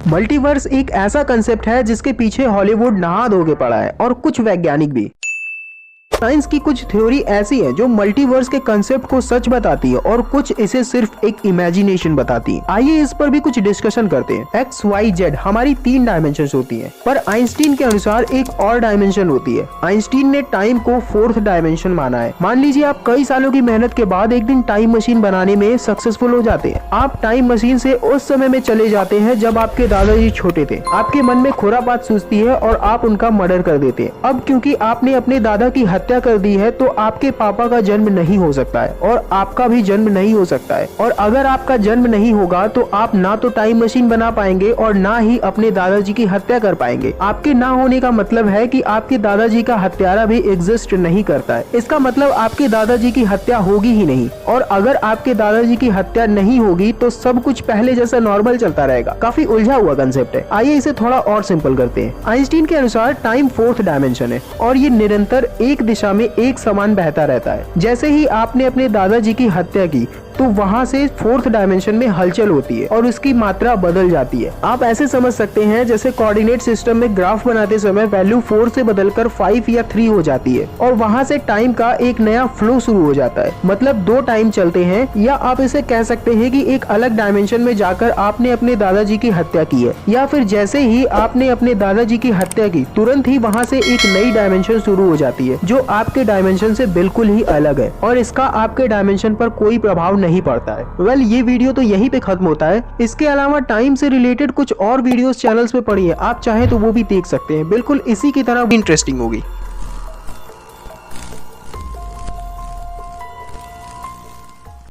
Multiverse एक ऐसा concept है जिसके पीछे हॉलीवुड नहा धो के पड़ा है और कुछ वैज्ञानिक भी। साइंस की कुछ थ्योरी ऐसी है जो मल्टीवर्स के कंसेप्ट को सच बताती है और कुछ इसे सिर्फ एक इमेजिनेशन बताती है। आइए इस पर भी कुछ डिस्कशन करते हैं। एक्स, वाई, जेड हमारी 3 डायमेंशन होती हैं, पर आइंस्टीन के अनुसार एक और डायमेंशन होती है। आइंस्टीन ने टाइम को 4th डायमेंशन माना है। मान लीजिए आप कई सालों की मेहनत के बाद एक दिन टाइम मशीन बनाने में सक्सेसफुल हो जाते हैं। आप टाइम मशीन से उस समय में चले जाते हैं जब आपके दादाजी छोटे थे। आपके मन में खुरापात सूझती है और आप उनका मर्डर कर देते हैं। अब क्योंकि आपने अपने दादा की हत्या कर दी है तो आपके पापा का जन्म नहीं हो सकता है और आपका भी जन्म नहीं हो सकता है। और अगर आपका जन्म नहीं होगा तो आप ना तो टाइम मशीन बना पाएंगे और ना ही अपने दादाजी की हत्या कर पाएंगे। आपके ना होने का मतलब है कि आपके दादाजी का हत्यारा भी एग्जिस्ट नहीं करता है। इसका मतलब आपके दादाजी की हत्या होगी ही नहीं। और अगर आपके दादाजी की हत्या नहीं होगी तो सब कुछ पहले जैसा नॉर्मल चलता रहेगा। काफी उलझा हुआ कंसेप्ट है। आइए इसे थोड़ा और सिंपल करते हैं। आइंस्टीन के अनुसार टाइम 4th डायमेंशन है और ये निरंतर एक दिशा में एक समान बहता रहता है। जैसे ही आपने अपने दादाजी की हत्या की तो वहाँ से 4th डायमेंशन में हलचल होती है और उसकी मात्रा बदल जाती है। आप ऐसे समझ सकते हैं जैसे कोऑर्डिनेट सिस्टम में ग्राफ बनाते समय वैल्यू 4 से बदलकर 5 या 3 हो जाती है और वहाँ से टाइम का एक नया फ्लो शुरू हो जाता है। मतलब 2 टाइम चलते हैं, या आप इसे कह सकते हैं कि एक अलग डायमेंशन में जाकर आपने अपने दादाजी की हत्या की है, या फिर जैसे ही आपने अपने दादाजी की हत्या की तुरंत ही वहाँ से एक नई डायमेंशन शुरू हो जाती है जो आपके डायमेंशन से बिल्कुल ही अलग है और इसका आपके डायमेंशन पर कोई प्रभाव नहीं पड़ता है। वेल, ये वीडियो तो यहीं पे खत्म होता है। इसके अलावा टाइम से रिलेटेड कुछ और वीडियोस चैनल्स पे पड़ी है, आप चाहें तो वो भी देख सकते हैं। बिल्कुल इसी की तरह इंटरेस्टिंग होगी।